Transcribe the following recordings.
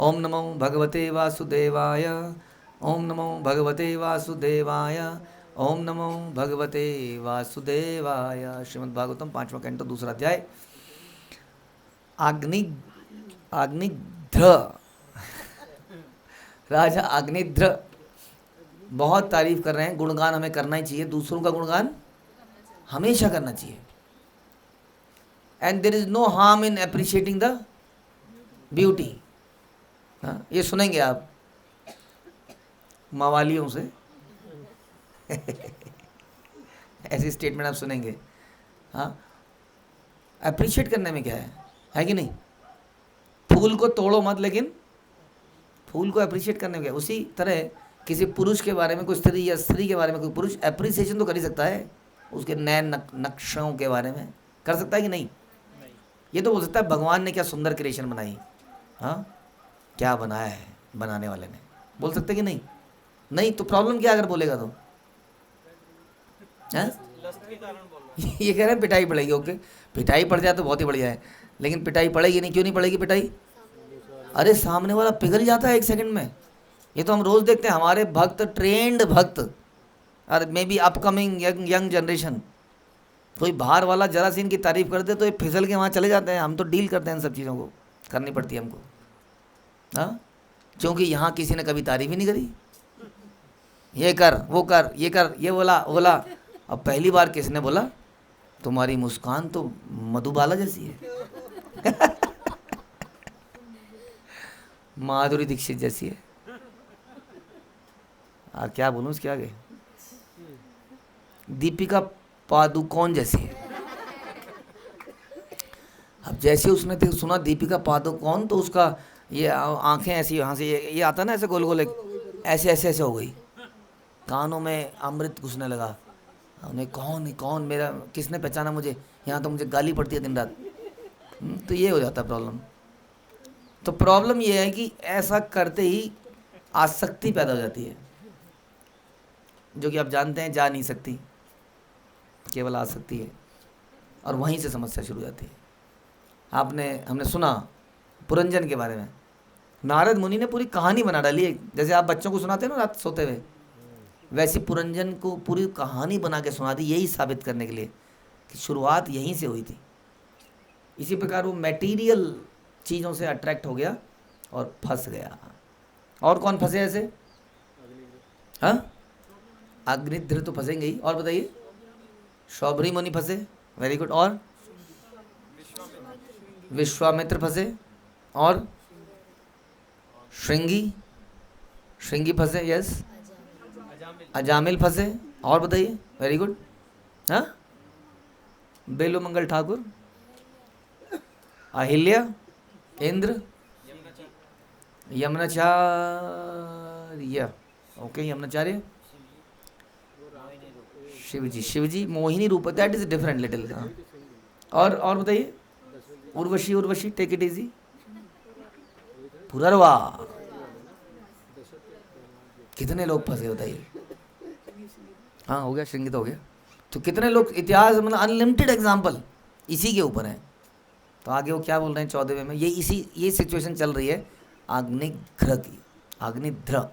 ओम नमो भगवते वासुदेवाय, ओम नमो भगवते वासुदेवाय, ओम नमो भगवते वासुदेवाय। श्रीमद् भागवतम 5वां कैंटो 2रा अध्याय। अग्नि अग्निध्र, राजा अग्निध्र बहुत तारीफ कर रहे हैं। गुणगान हमें करना ही चाहिए, दूसरों का गुणगान हमेशा करना चाहिए। And there is no harm in appreciating the beauty. ये सुनेंगे आप मवालियों से ऐसी स्टेटमेंट आप सुनेंगे। हाँ, अप्रिशिएट करने में क्या है कि नहीं? फूल को तोड़ो मत, लेकिन फूल को अप्रिशिएट करने में क्या? उसी तरह किसी पुरुष के बारे में कोई स्त्री या स्त्री के बारे में कोई पुरुष अप्रिसिएशन तो कर ही सकता है, उसके नए नक्शों के बारे में कर सकता है कि नहीं? ये तो बोल सकता है भगवान ने क्या सुंदर क्रिएशन बनाई, हाँ क्या बनाया है बनाने वाले ने, बोल सकते कि नहीं? नहीं तो प्रॉब्लम क्या अगर बोलेगा तो? ये कह रहे हैं पिटाई पड़ेगी। ओके, पिटाई पड़ जाए तो बहुत ही बढ़िया है, लेकिन पिटाई पड़ेगी नहीं। क्यों नहीं पड़ेगी पिटाई? अरे सामने वाला पिघल जाता है 1 सेकंड में। ये तो हम रोज देखते हैं, हमारे भक्त, ट्रेंड भक्त और may be upcoming young generation, कोई बाहर वाला जरा सी इनकी तारीफ कर दे तो ये फिसल के वहाँ चले जाते हैं। हम तो डील करते हैं, इन सब चीज़ों को करनी पड़ती है हमको, हाँ, क्योंकि यहाँ किसी ने कभी तारीफ ही नहीं करी। ये कर, वो कर, ये कर, ये बोला। अब पहली बार किसने बोला तुम्हारी मुस्कान तो मधुबाला जैसी है माधुरी दीक्षित जैसी है। क्या बोलूं उसके आगे? दीपिका पादुकोण जैसी है। अब जैसे उसने सुना दीपिका पादुकोण तो उसका ये आंखें ऐसी यहाँ से ये आता ना ऐसे गोल गोल, ऐसे ऐसे ऐसे हो गई, कानों में अमृत घुसने लगा। उन्हें कौन मेरा, किसने पहचाना मुझे? यहाँ तो मुझे गाली पड़ती है दिन रात। तो ये हो जाता है प्रॉब्लम। तो प्रॉब्लम ये है कि ऐसा करते ही आसक्ति पैदा हो जाती है, जो कि आप जानते हैं जा नहीं सकती, केवल आसक्ति है, और वहीं से समस्या शुरू हो जाती है। हमने सुना पुरंजन के बारे में, नारद मुनि ने पूरी कहानी बना डाली है। जैसे आप बच्चों को सुनाते हैं ना रात सोते हुए, वैसी पुरंजन को पूरी कहानी बना के सुना दी, यही साबित करने के लिए कि शुरुआत यहीं से हुई थी। इसी प्रकार वो मटेरियल चीज़ों से अट्रैक्ट हो गया और फंस गया। और कौन फंसे ऐसे? हाँ, अग्निध्र तो फंसेंगे ही। और बताइए, शौभरी मुनि फंसे, वेरी गुड। और विश्वामित्र फंसे, और श्रृंगी फंसे, यस। अजामिल फंसे, और बताइए, वेरी गुड। हाँ, बेलूमंगल ठाकुर, अहिल्या, इंद्र, यमुनाचार्य, ओके, यमुनाचार्य, शिवजी, मोहिनी रूप, दैट इज डिफरेंट लिटिल। और बताइए, उर्वशी, टेक इट इजी, पुररवा। कितने लोग फंसे बताइए? हाँ हो गया, श्रृंगी तो हो गया। तो कितने लोग, इतिहास मतलब अनलिमिटेड एग्जाम्पल इसी के ऊपर है। तो आगे वो क्या बोल रहे हैं 14वें में, ये सिचुएशन चल रही है अग्निघ्र की। अग्निध्र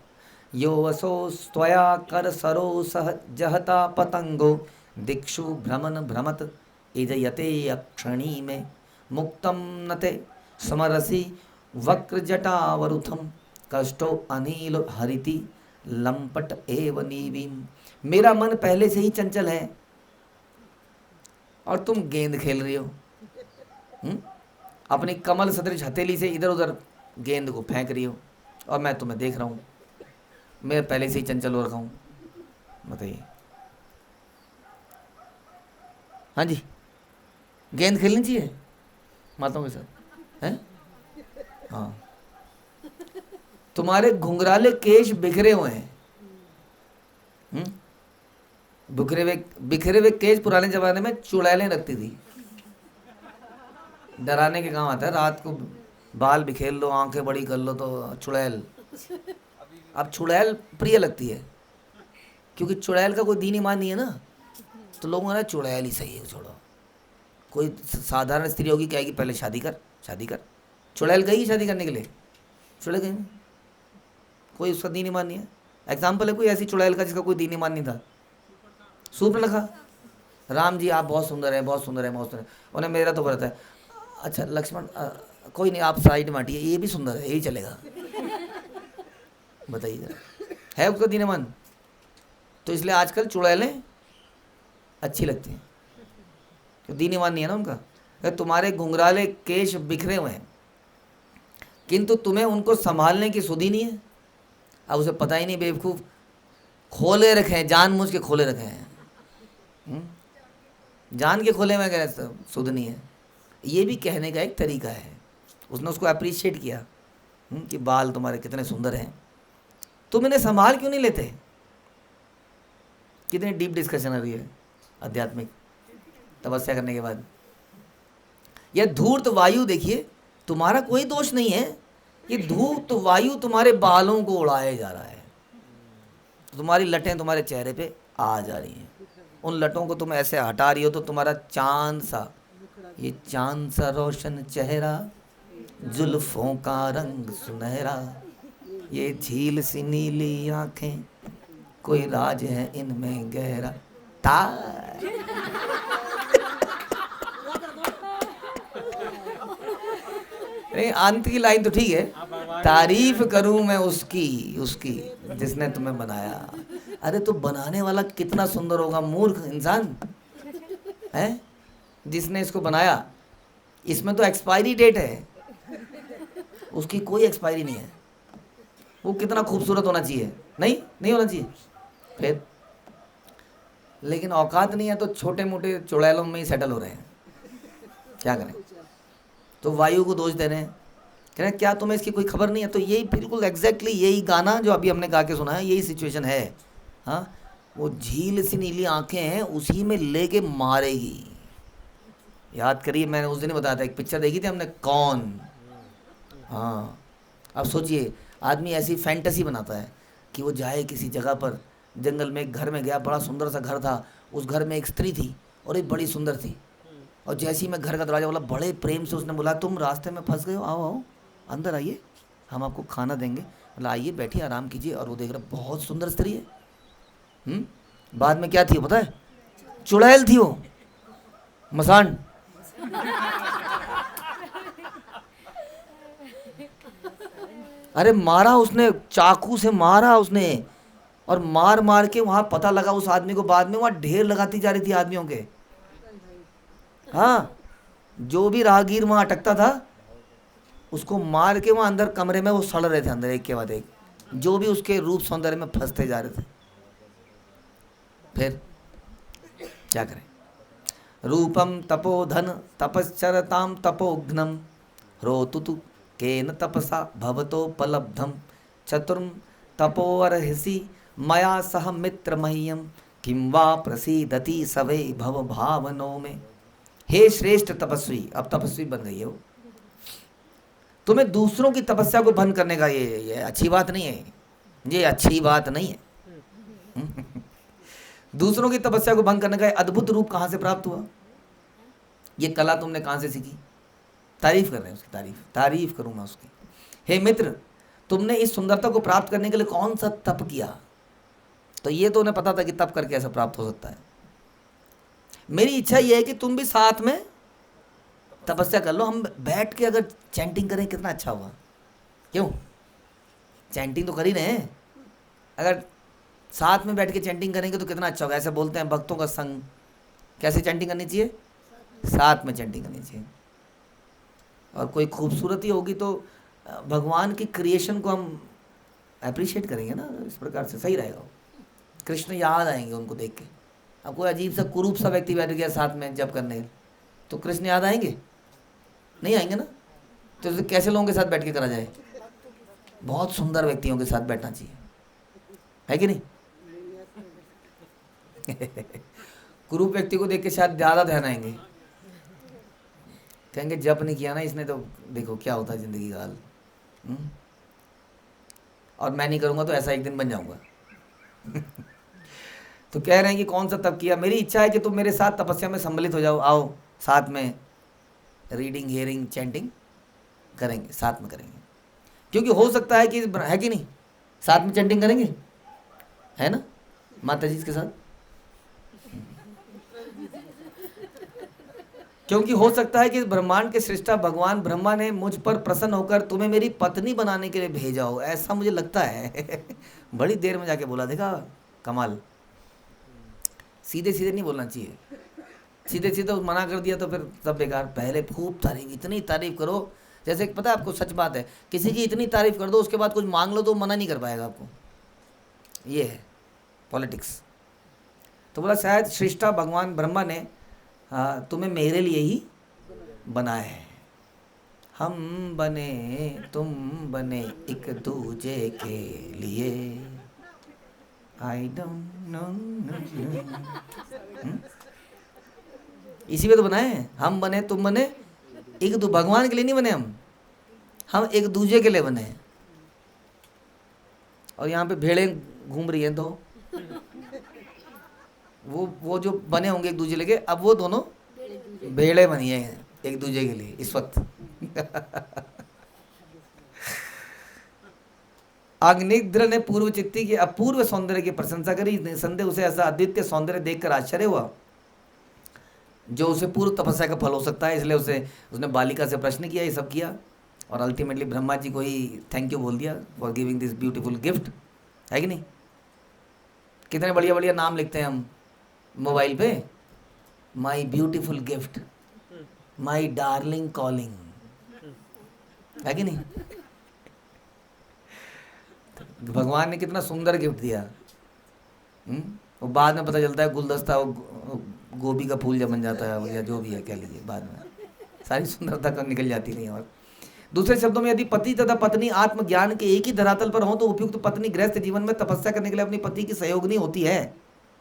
यो वसो स्वया कर सरो सह जहता पतंगो दिक्षु भ्रमण भ्रमत इजयते अक्षणी में मुक्तम नते समरसी वक्र जटावरुथम कष्टो अनिल हरिति लंपट एव नीवीम। मेरा मन पहले से ही चंचल है और तुम गेंद खेल रही हो। अपनी कमल सदृश हथेली से इधर उधर गेंद को फेंक रही हो और मैं तुम्हें देख रहा हूँ। मैं पहले से ही चंचल हो रखा हूँ। बताइए, हाँ जी, गेंद खेलनी चाहिए माताओं के साथ, हैं? हाँ, तुम्हारे घुंघराले केश बिखरे हुए हैं। बिखरे हुए केश पुराने जमाने में चुड़ैलें रखती थी, डराने के काम आता है। रात को बाल बिखेर लो, आंखें बड़ी कर लो तो चुड़ैल। अब चुड़ैल प्रिय लगती है क्योंकि चुड़ैल का कोई दीन ईमान नहीं है ना, तो लोगों ने चुड़ैल ही सही है, छोड़ो। कोई साधारण स्त्री होगी कहेगी पहले शादी कर। चुड़ैल गई शादी करने के लिए, चुड़ैल गए, कोई उसका दीन ईमान नहीं है। एग्जाम्पल है कोई ऐसी चुड़ैल का जिसका कोई दीन ईमान नहीं था। सूर्पनखा, राम जी आप बहुत सुंदर है, बहुत सुंदर है, बहुत सुंदर है, उन्हें मेरा तो व्रत है। अच्छा लक्ष्मण कोई नहीं आप साइड में हटिए, ये भी सुंदर है, यही चलेगा। बताइए है उसका दीन ईमान? तो इसलिए आजकल चुड़ैलें अच्छी लगती हैं, तो दीन ईमान नहीं है ना उनका। अगर तुम्हारे घुंघराले केश बिखरे हुए हैं किंतु तुम्हें उनको संभालने की सुधि नहीं है, अब उसे पता ही नहीं बेवकूफ़, खोले रखे हैं, जानबूझ के खोले रखे हैं, जान के खोले में कह सुध नहीं है। ये भी कहने का एक तरीका है। उसने उसको अप्रिशिएट किया कि बाल तुम्हारे कितने सुंदर हैं, तुम इन्हें संभाल क्यों नहीं लेते। कितनी डीप डिस्कशन हो रही है आध्यात्मिक तपस्या करने के बाद। यह धूर्त वायु देखिए, तुम्हारा कोई दोष नहीं है, ये धूर्त वायु तुम्हारे बालों को उड़ाए जा रहा है, तुम्हारी लटें तुम्हारे चेहरे पे आ जा रही हैं, उन लटों को तुम ऐसे हटा रही हो तो तुम्हारा चांद सा, ये चांद सा रोशन चेहरा, जुल्फों का रंग सुनहरा, ये झील सी नीली आंखें, कोई राज है इनमें गहरा। अंत की लाइन तो ठीक है, तारीफ करूं मैं उसकी जिसने तुम्हें बनाया। अरे तो बनाने वाला कितना सुंदर होगा, मूर्ख इंसान है जिसने इसको बनाया। इसमें तो एक्सपायरी डेट है, उसकी कोई एक्सपायरी नहीं है। वो कितना खूबसूरत होना चाहिए, नहीं होना चाहिए फिर। लेकिन औकात नहीं है तो छोटे मोटे चुड़ैलों में ही सेटल हो रहे हैं, क्या करें। तो वायु को दोष दे रहे हैं, कह रहे हैं क्या तुम्हें इसकी कोई खबर नहीं है। तो यही बिल्कुल एग्जैक्टली यही गाना जो अभी हमने गा के सुना है, यही सिचुएशन है। हाँ, वो झील सी नीली आंखें हैं, उसी में लेके मारेगी। याद करिए, मैंने उस दिन बताया था, एक पिक्चर देखी थी हमने, कौन। हाँ, अब सोचिए आदमी ऐसी फैंटेसी बनाता है कि वो जाए किसी जगह पर, जंगल में एक घर में गया, बड़ा सुंदर सा घर था, उस घर में एक स्त्री थी और एक बड़ी सुंदर थी। और जैसे ही मैं घर का दरवाजा बोला, बड़े प्रेम से उसने बोला, तुम रास्ते में फंस गए हो, आओ आओ अंदर आइए, हम आपको खाना देंगे। बोला आइए बैठिए आराम कीजिए। और वो देख रहा बहुत सुंदर स्त्री है। बाद में क्या थी पता है? चुड़ैल थी वो, मसान। अरे मारा उसने, चाकू से मारा उसने, और मार मार के वहां पता लगा उस आदमी को, बाद में वहां ढेर लगाती जा रही थी आदमियों के। हाँ, जो भी राहगीर वहां अटकता था उसको मार के वहां अंदर कमरे में वो सड़ रहे थे अंदर, एक के बाद एक, जो भी उसके रूप सौंदर्य में फंसते जा रहे थे। फिर क्या करें? रूपम तपोधन तपश्चरताम तपोघ्नम रोतुतु केन तपसा भवतोपलब्धम चतुर्म तपोअर्हसि मया सह मित्र मह्यम किं वा प्रसीदति सवे भव भावनों में। हे श्रेष्ठ तपस्वी, अब तपस्वी बन गई है वो। तुम्हें दूसरों की तपस्या को भंग करने का ये अच्छी बात नहीं है, ये अच्छी बात नहीं है। दूसरों की तपस्या को भंग करने का अद्भुत रूप कहाँ से प्राप्त हुआ? ये कला तुमने कहाँ से सीखी? तारीफ कर रहे हैं उसकी, तारीफ करूँ मैं उसकी। हे मित्र, तुमने इस सुंदरता को प्राप्त करने के लिए कौन सा तप किया? तो ये तो उन्हें पता था कि तप करके ऐसा प्राप्त हो सकता है। मेरी इच्छा ये है कि तुम भी साथ में तपस्या कर लो, हम बैठ के अगर चैंटिंग करें कितना अच्छा होगा। क्यों? चैंटिंग तो कर ही रहे हैं, अगर साथ में बैठ के चैंटिंग करेंगे तो कितना अच्छा होगा। ऐसे बोलते हैं भक्तों का संग। कैसे चैंटिंग करनी चाहिए? साथ में चैंटिंग करनी चाहिए। और कोई खूबसूरती होगी तो भगवान की क्रिएशन को हम अप्रिशिएट करेंगे ना, इस प्रकार से सही रहेगा। कृष्ण याद आएंगे उनको देख के। अब कोई अजीब सा कुरूप सा व्यक्ति बैठ गया साथ में जब करने, तो कृष्ण याद आएंगे? नहीं आएंगे ना। तो कैसे लोगों के साथ बैठ के करा जाए? बहुत सुंदर व्यक्तियों के साथ बैठना चाहिए, है कि नहीं? कुरूप व्यक्ति को देख के शायद ज़्यादा ध्यान आएंगे, कहेंगे जप नहीं किया ना इसने तो देखो क्या होता है जिंदगी का हाल। और मैं नहीं करूँगा तो ऐसा एक दिन बन जाऊँगा। तो कह रहे हैं कि कौन सा तप किया? मेरी इच्छा है कि तुम मेरे साथ तपस्या में सम्मिलित हो जाओ। आओ साथ में रीडिंग, हियरिंग, चैंटिंग करेंगे, साथ में करेंगे। क्योंकि हो सकता है कि, है कि नहीं, साथ में चैंटिंग करेंगे, है ना माता जी के साथ, क्योंकि हो सकता है कि इस ब्रह्मांड के सृष्टा भगवान ब्रह्मा ने मुझ पर प्रसन्न होकर तुम्हें मेरी पत्नी बनाने के लिए भेजा हो, ऐसा मुझे लगता है। बड़ी देर में जाके बोला, देखा कमाल। सीधे सीधे नहीं बोलना चाहिए, सीधे सीधे मना कर दिया तो फिर सब बेकार। पहले खूब तारीफ, इतनी तारीफ करो, जैसे पता है आपको, सच बात है, किसी की इतनी तारीफ कर दो उसके बाद कुछ मांग लो तो मना नहीं कर पाएगा आपको, ये है पॉलिटिक्स। तो बोला शायद सृष्टा भगवान ब्रह्मा ने तुम्हें मेरे लिए ही बनाया है, हम बने तुम बने एक दूजे के लिए, आई डोंट नो। इसी पे तो बनाए हैं, हम बने तुम बने एक दो, भगवान के लिए नहीं बने हम एक दूजे के लिए बने हैं। और यहाँ पे भेड़ें घूम रही हैं, तो वो जो बने होंगे एक दूजे लेके, अब वो दोनों भेड़े बनी है एक दूजे के लिए इस वक्त। अग्निद्र ने पूर्व चित्ती की अपूर्व सौंदर्य की प्रशंसा करी, निसंदेह उसे ऐसा अद्वितीय सौंदर्य देखकर आश्चर्य हुआ जो उसे पूर्व तपस्या का फल हो सकता है, इसलिए उसने बालिका से प्रश्न किया, ये सब किया, और अल्टीमेटली ब्रह्मा जी को ही थैंक यू बोल दिया for giving this beautiful gift, है कि नहीं। कितने बढ़िया बढ़िया नाम लिखते हैं हम मोबाइल पे, my beautiful gift, my darling calling, है कि नहीं। भगवान ने कितना सुंदर गिफ्ट दिया। वो बाद में पता चलता है गुलदस्ता गोभी का फूल जब बन जाता है, या जो भी है कह लीजिए, बाद में सारी सुंदरता का निकल जाती नहीं। और दूसरे शब्दों में, यदि पति तथा पत्नी आत्मज्ञान के एक ही धरातल पर हो तो उपयुक्त पत्नी गृहस्थ जीवन में तपस्या करने के लिए अपनी पति की सहयोगिनी होती है।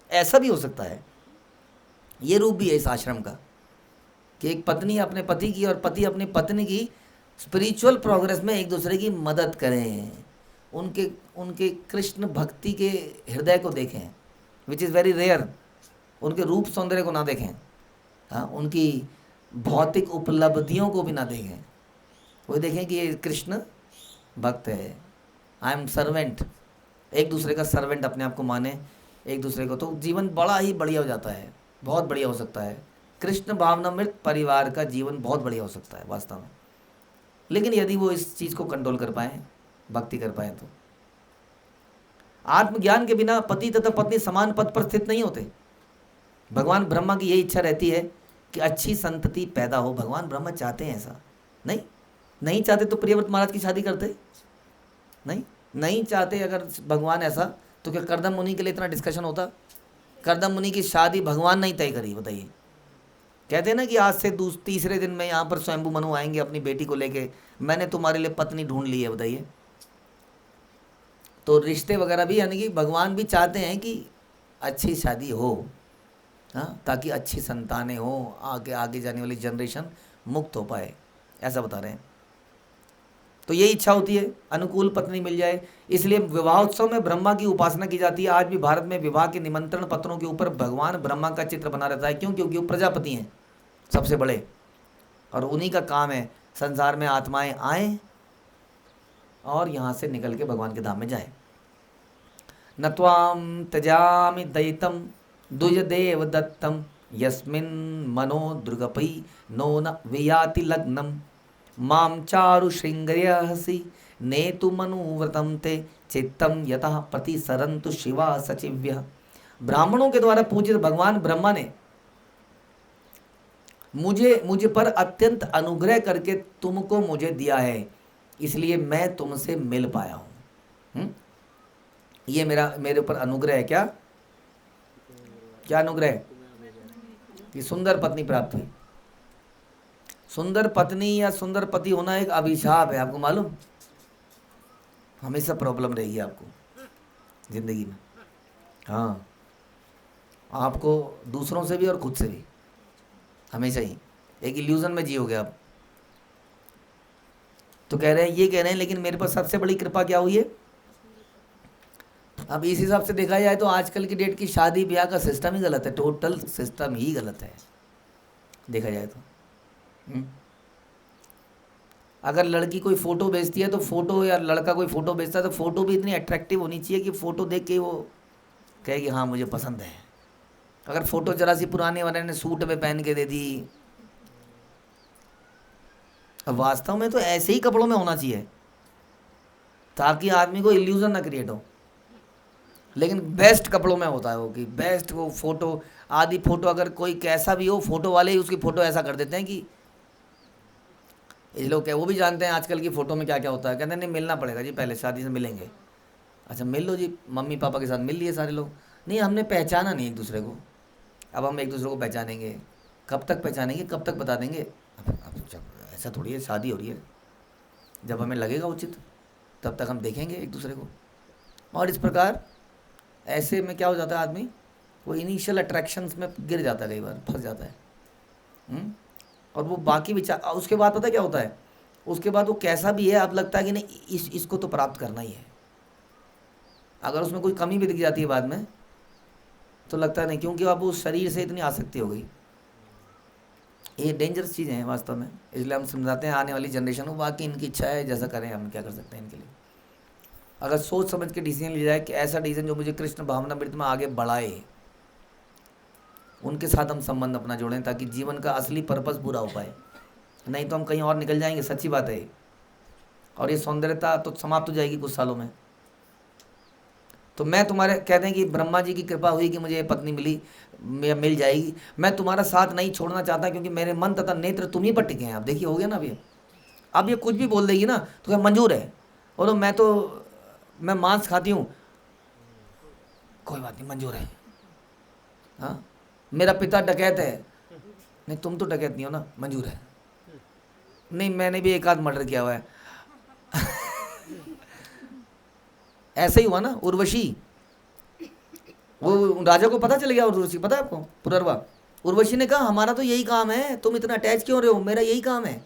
ऐसा भी हो सकता है, ये रूप भी है इस आश्रम का, कि एक पत्नी अपने पति की और पति अपनी पत्नी की स्पिरिचुअल प्रोग्रेस में एक दूसरे की मदद करें, उनके कृष्ण भक्ति के हृदय को देखें, विच इज़ वेरी रेयर। उनके रूप सौंदर्य को ना देखें, हाँ, उनकी भौतिक उपलब्धियों को भी ना देखें, वो देखें कि ये कृष्ण भक्त है, आई एम सर्वेंट, एक दूसरे का सर्वेंट अपने आप को माने एक दूसरे को, तो जीवन बड़ा ही बढ़िया हो जाता है, बहुत बढ़िया हो सकता है। कृष्ण भावनामृत परिवार का जीवन बहुत बढ़िया हो सकता है वास्तव में, लेकिन यदि वो इस चीज़ को कंट्रोल कर पाएँ, भक्ति कर पाएँ। तो आत्मज्ञान के बिना पति तथा पत्नी समान पद पर स्थित नहीं होते। भगवान ब्रह्मा की यही इच्छा रहती है कि अच्छी संतति पैदा हो। भगवान ब्रह्मा चाहते हैं ऐसा, नहीं चाहते तो प्रियव्रत महाराज की शादी करते, नहीं चाहते अगर भगवान ऐसा, तो क्या करदम मुनि के लिए इतना डिस्कशन होता। करदम मुनि की शादी भगवान नहीं तय करी, बताइए। कहते हैं ना कि आज से तीसरे दिन में यहाँ पर स्वयंभू मनु आएंगे अपनी बेटी को लेके, मैंने तुम्हारे लिए पत्नी ढूंढ ली है, बताइए। तो रिश्ते वगैरह भी, यानी कि भगवान भी चाहते हैं कि अच्छी शादी हो, हाँ, ताकि अच्छी संतानें हो, आगे जाने वाली जनरेशन मुक्त हो पाए, ऐसा बता रहे हैं। तो यही इच्छा होती है, अनुकूल पत्नी मिल जाए, इसलिए विवाह उत्सव में ब्रह्मा की उपासना की जाती है। आज भी भारत में विवाह के निमंत्रण पत्रों के ऊपर भगवान ब्रह्मा का चित्र बना रहता है। क्यों? क्योंकि वो प्रजापति हैं सबसे बड़े, और उन्हीं का काम है संसार में आत्माएं आए और यहाँ से निकल के भगवान के धाम में जाए। न त्वाम त्यजामि दयितम द्विज देव दत्तम यस्मिन मनो दुर्गपै नो न वियाति लग्नम माम चारु श्रृंगर्यहसि नेतु मनुव्रतम ते चित्तम यतः प्रतिसरन्तु शिवा सचिव्य। ब्राह्मणों के द्वारा पूजित भगवान ब्रह्मा ने मुझे पर अत्यंत अनुग्रह करके तुमको मुझे दिया है, इसलिए मैं तुमसे मिल पाया हूँ। ये मेरे ऊपर अनुग्रह है। क्या अनुग्रह है? कि सुंदर पत्नी प्राप्त हुई। सुंदर पत्नी या सुंदर पति होना एक अभिशाप है, आपको मालूम। हमेशा प्रॉब्लम रहेगी आपको जिंदगी में, हाँ, आपको दूसरों से भी और खुद से भी, हमेशा ही एक इल्यूजन में जियोगे आप। तो कह रहे हैं, लेकिन मेरे पास सबसे बड़ी कृपा क्या हुई है। अब इस हिसाब से देखा जाए तो आजकल की डेट की शादी ब्याह का सिस्टम ही गलत है, टोटल सिस्टम ही गलत है देखा जाए तो। अगर लड़की कोई फ़ोटो भेजती है तो फ़ोटो, या लड़का कोई फ़ोटो भेजता है तो फ़ोटो भी इतनी अट्रैक्टिव होनी चाहिए कि फ़ोटो देख के वो कहे कि हाँ मुझे पसंद है। अगर फ़ोटो जरा सी पुराने वाले ने सूट में पहन के दे दी, अब वास्तव में तो ऐसे ही कपड़ों में होना चाहिए ताकि आदमी को इल्यूजन ना क्रिएट हो। लेकिन बेस्ट कपड़ों में होता है वो कि बेस्ट वो फ़ोटो, आधी फ़ोटो अगर कोई कैसा भी हो, फ़ोटो वाले ही उसकी फ़ोटो ऐसा कर देते हैं कि ये लोग क्या वो भी जानते हैं आजकल की फ़ोटो में क्या क्या होता है। कहते हैं नहीं मिलना पड़ेगा जी, पहले शादी से मिलेंगे। अच्छा मिल लो जी, मम्मी पापा के साथ मिल लिए सारे लोग, नहीं हमने पहचाना नहीं एक दूसरे को, अब हम एक दूसरे को पहचानेंगे। कब तक पहचानेंगे, कब तक बता देंगे? अब जब ऐसा थोड़ी है, शादी हो रही है, जब हमें लगेगा उचित तब तक हम देखेंगे एक दूसरे को। और इस प्रकार ऐसे में क्या हो जाता है, आदमी वो इनिशियल अट्रैक्शंस में गिर जाता है, कई बार फंस जाता है। और वो बाकी विचार, उसके बाद पता है क्या होता है, उसके बाद वो कैसा भी है अब लगता है कि नहीं इसको तो प्राप्त करना ही है। अगर उसमें कोई कमी भी दिख जाती है बाद में तो लगता है नहीं, क्योंकि अब उस शरीर से इतनी आसक्ति हो गई। ये डेंजरस चीज़ें हैं वास्तव में, इसलिए हम समझाते हैं आने वाली जनरेशन को। बाकी इनकी इच्छा है, जैसा करें, हम क्या कर सकते हैं इनके लिए। अगर सोच समझ के डिसीजन लिया जाए कि ऐसा डिसीजन जो मुझे कृष्ण भावनामृत में आगे बढ़ाए, उनके साथ हम संबंध अपना जोड़ें ताकि जीवन का असली पर्पस पूरा हो पाए। नहीं तो हम कहीं और निकल जाएंगे, सच्ची बात है। और ये सौंदर्यता तो समाप्त हो जाएगी कुछ सालों में। तो मैं तुम्हारे कहते हैं कि ब्रह्मा जी की कृपा हुई कि मुझे ये पत्नी मिली, मिल जाएगी। मैं तुम्हारा साथ नहीं छोड़ना चाहता क्योंकि मेरे मन तथा नेत्र तुम ही पर टिके हैं। आप देखिए हो गया ना अभी। अब ये कुछ भी बोल देगी ना तो क्या मंजूर है, बोलो मैं मांस खाती हूँ, कोई बात नहीं मंजूर है। हाँ मेरा पिता डकैत है, नहीं तुम तो डकैत नहीं हो ना, मंजूर है। नहीं मैंने भी एक आध मर्डर किया हुआ है। ऐसा ही हुआ ना उर्वशी, वो राजा को पता चल गया। उर्वशी पता है आपको, पुनर्वा उर्वशी ने कहा हमारा तो यही काम है, तुम इतना अटैच क्यों रहे हो, मेरा यही काम है,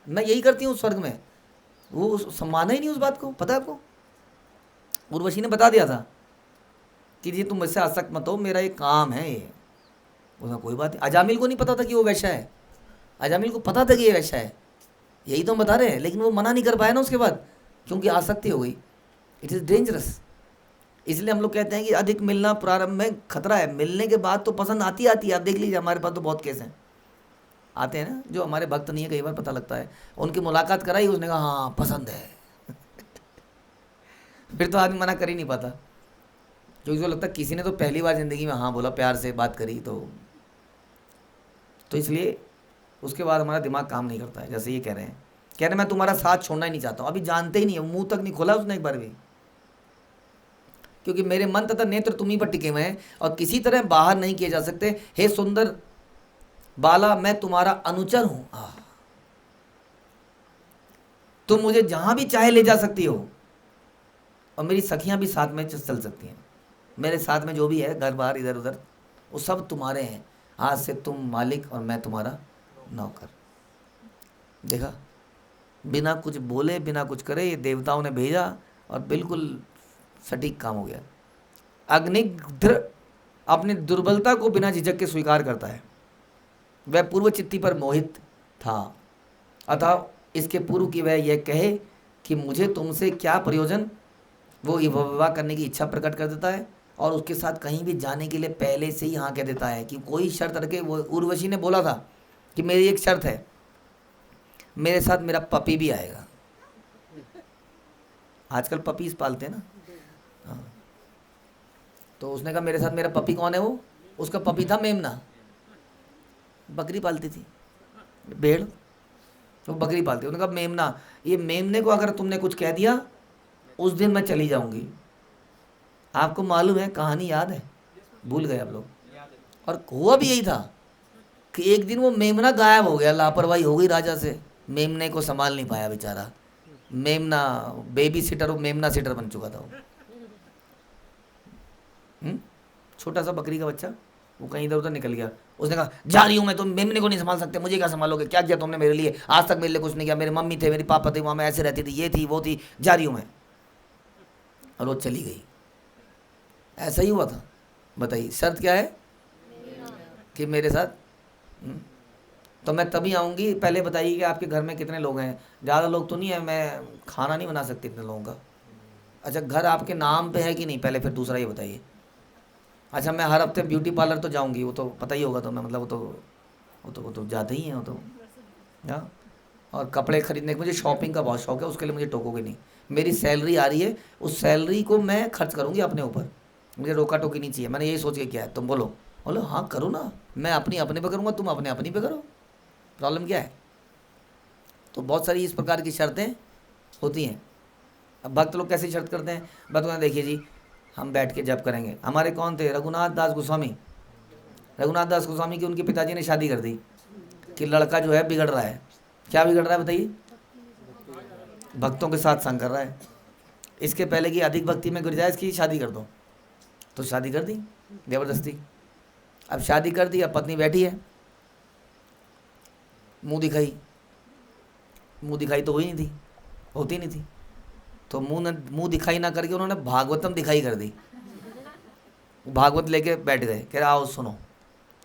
मैं यही करती हूँ स्वर्ग में। वो माना ही नहीं उस बात को। पता है आपको, उर्वशी ने बता दिया था कि जी तुम मुझसे आसक्त मत हो, मेरा ये काम है ये। उसने कोई बात नहीं। अजामिल को नहीं पता था कि वो वैश्या है, अजामिल को पता था कि ये वैश्या है, यही तो हम बता रहे हैं। लेकिन वो मना नहीं कर पाया ना उसके बाद, क्योंकि आसक्ति हो गई। It is dangerous. इसलिए हम लोग कहते हैं कि अधिक मिलना प्रारंभ में खतरा है, मिलने के बाद तो पसंद आती है। आप देख लीजिए हमारे पास तो बहुत केस हैं, आते हैं ना, जो हमारे भक्त नहीं है, कई बार पता लगता है उनकी मुलाकात कराई, उसने कहा हाँ पसंद है। फिर तो आदमी मना कर ही नहीं पाता, क्योंकि उसको लगता है किसी ने तो पहली बार ज़िंदगी में हाँ बोला, प्यार से बात करी, तो इसलिए उसके बाद हमारा दिमाग काम नहीं करता है। जैसे ये कह रहे हैं मैं तुम्हारा साथ छोड़ना ही नहीं चाहता हूँ। अभी जानते ही नहीं है, मुंह तक नहीं खोला उसने एक बार भी, क्योंकि मेरे मन तथा नेत्र तुम्ही पर टिके हुए हैं और किसी तरह बाहर नहीं किए जा सकते। हे सुंदर बाला, मैं तुम्हारा अनुचर हूं, तुम मुझे जहां भी चाहे ले जा सकती हो, और मेरी सखियां भी साथ में चल सकती हैं। मेरे साथ में जो भी है, घर बार इधर उधर, वो सब तुम्हारे हैं। आज से तुम मालिक और मैं तुम्हारा नौकर। देखा, बिना कुछ बोले बिना कुछ करे ये देवताओं ने भेजा और बिल्कुल सटीक काम हो गया। अग्निध्र अपनी दुर्बलता को बिना झिझक के स्वीकार करता है। वह पूर्व चित्ती पर मोहित था, अतः इसके पूर्व की वह यह कहे कि मुझे तुमसे क्या प्रयोजन, वो विवाह करने की इच्छा प्रकट कर देता है और उसके साथ कहीं भी जाने के लिए पहले से ही हाँ कह देता है कि कोई शर्त रखे। वो उर्वशी ने बोला था कि मेरी एक शर्त है, मेरे साथ मेरा पपी भी आएगा। आजकल पपीज पालते हैं ना, हाँ। तो उसने कहा मेरे साथ मेरा पपी कौन है, वो उसका पपी था मेमना, बकरी पालती थी, भेड़, वो बकरी पालती। उन्होंने कहा मेमना, ये मेमने को अगर तुमने कुछ कह दिया उस दिन मैं चली जाऊंगी। आपको मालूम है, कहानी याद है, भूल गए आप लोग। और हुआ भी यही था कि एक दिन वो मेमना गायब हो गया, लापरवाही हो गई राजा से, मेमने को संभाल नहीं पाया बेचारा। मेमना बेबी सिटर, वो मेमना सिटर बन चुका था वो। छोटा सा बकरी का बच्चा, वो कहीं इधर उधर निकल गया। उसने कहा जा रही हूँ मैं, तुम मेमने को नहीं संभाल सकते, मुझे क्या संभालोगे, क्या किया तुमने मेरे लिए, आज तक मेरे लिए कुछ नहीं किया, मेरे मम्मी थे, मेरे पापा थे, वहाँ मैं ऐसे रहती थी, ये थी वो थी, जा रही हूँ मैं। और वो चली गई। ऐसा ही हुआ था। बताइए शर्त क्या है कि मेरे साथ तो मैं तभी आऊँगी, पहले बताइए कि आपके घर में कितने लोग हैं। ज़्यादा लोग तो नहीं है, मैं खाना नहीं बना सकती इतने लोगों का। अच्छा, घर आपके नाम पे है कि नहीं, पहले फिर दूसरा ये बताइए। अच्छा, मैं हर हफ्ते ब्यूटी पार्लर तो जाऊँगी, वो तो पता ही होगा, तो मैं मतलब वो तो जाते ही हैं वो तो। हाँ, और कपड़े खरीदने के, मुझे शॉपिंग का बहुत शौक है, उसके लिए मुझे टोकोगे नहीं। मेरी सैलरी आ रही है, उस सैलरी को मैं खर्च करूँगी अपने ऊपर, मुझे रोका टोकी नहीं चाहिए। मैंने यही सोच के किया है। तुम बोलो, बोलो हाँ करो ना, मैं अपनी अपने पे करूँगा, तुम अपने अपनी पे करो, प्रॉब्लम क्या है। तो बहुत सारी इस प्रकार की शर्तें होती हैं। अब भक्त लोग कैसी शर्त करते हैं, भक्त लोग देखिए जी, हम बैठ के जप करेंगे। हमारे कौन थे, रघुनाथ दास गोस्वामी। रघुनाथ दास गोस्वामी की उनके पिताजी ने शादी कर दी कि लड़का जो है बिगड़ रहा है। क्या बिगड़ रहा है बताइए, भक्तों के साथ संग कर रहा है। इसके पहले कि अधिक भक्ति में गिर जाए, इसकी शादी कर दो। तो शादी कर दी ज़बरदस्ती। अब शादी कर दी, अब पत्नी बैठी है, मुंह दिखाई, मुंह दिखाई तो हुई नहीं थी, होती नहीं थी। तो मुंह दिखाई ना करके उन्होंने भागवतम दिखाई कर दी। भागवत लेके बैठ गए, कह रहे आओ सुनो।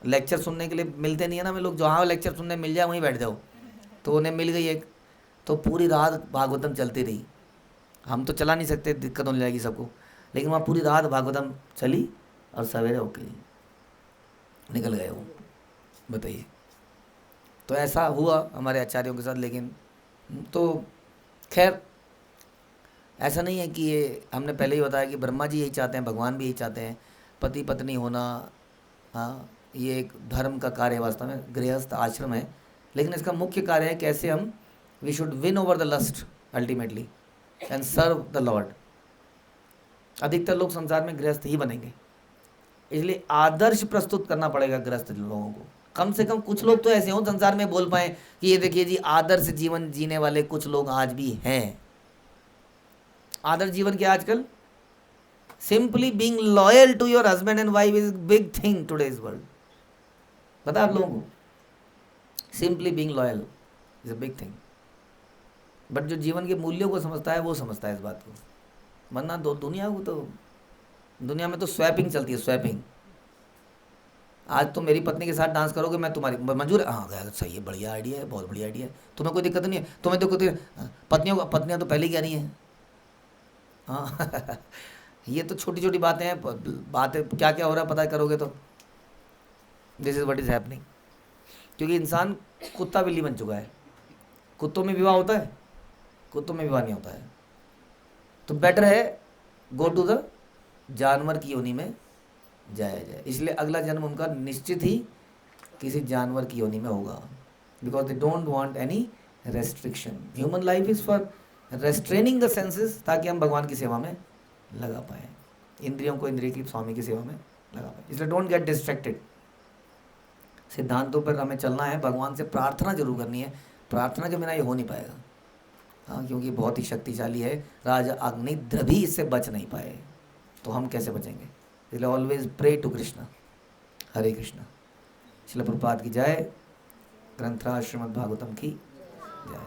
लेक्चर सुनने के लिए मिलते नहीं है ना, मैं लोग जहाँ लेक्चर सुनने मिल जाए वहीं बैठ जाओ। तो उन्हें मिल गई एक, तो पूरी रात भागवतम चलती रही। हम तो चला नहीं सकते, दिक्कत होने जाएगी सबको, लेकिन वहाँ पूरी रात भागवतम चली और सवेरे ओके निकल गए वो। बताइए, तो ऐसा हुआ हमारे आचार्यों के साथ। लेकिन तो खैर, ऐसा नहीं है कि ये, हमने पहले ही बताया कि ब्रह्मा जी यही चाहते हैं, भगवान भी यही चाहते हैं, पति पत्नी होना। हाँ, ये एक धर्म का कार्य है, वास्तव में गृहस्थ आश्रम है, लेकिन इसका मुख्य कार्य है कैसे हम, we should win over the lust ultimately and serve the lord. अधिकतर लोग संसार में गृहस्थ ही बनेंगे, इसलिए आदर्श प्रस्तुत करना पड़ेगा गृहस्थ लोगों को। कम से कम कुछ लोग तो ऐसे हों संसार में, बोल पाए कि ये देखिए जी, आदर्श जीवन जीने वाले कुछ लोग आज भी हैं। आदर्श जीवन क्या आजकल, simply being loyal to your husband and wife is big thing today's world. पता है आप लोगों को, simply being loyal is a big thing. But जो जीवन के मूल्यों को समझता है वो समझता है इस बात को, वरना दुनिया को तो, दुनिया में तो स्वैपिंग चलती है, स्वैपिंग। आज तो मेरी पत्नी के साथ डांस करोगे, मैं तुम्हारी मंजूर है, हाँ सही है, बढ़िया आइडिया है, बहुत बढ़िया आइडिया है, तुम्हें कोई दिक्कत नहीं है, तुम्हें तो कोई पत्नियाँ तो पहले ही कह रही हैं। हाँ ये तो छोटी छोटी बातें हैं, बातें क्या क्या हो रहा है पता करोगे तो, this is what is happening. क्योंकि इंसान कुत्ता बिल्ली बन चुका है। कुत्तों में विवाह होता है, कुत्तों में विवाह नहीं होता है। तो बेटर है गो टू द जानवर की योनि में जाया जाए। इसलिए अगला जन्म उनका निश्चित ही किसी जानवर की योनि में होगा, because they don't want any restriction. Human life is for restraining the senses, ताकि हम भगवान की सेवा में लगा पाए, इंद्रियों को इंद्रिय की स्वामी की सेवा में लगा पाए। इसलिए डोंट गेट डिस्ट्रैक्टेड। सिद्धांतों पर हमें चलना है, भगवान से प्रार्थना जरूर करनी है, प्रार्थना के बिना ये हो नहीं पाएगा। हाँ, क्योंकि बहुत ही शक्तिशाली है, राजा अग्निद्र भी इससे बच नहीं पाए, तो हम कैसे बचेंगे। इसलिए ऑलवेज प्रे टू कृष्णा। हरे कृष्णा। श्रील प्रभुपाद की जय, ग्रंथराज श्रीमद् भागवतम की जय।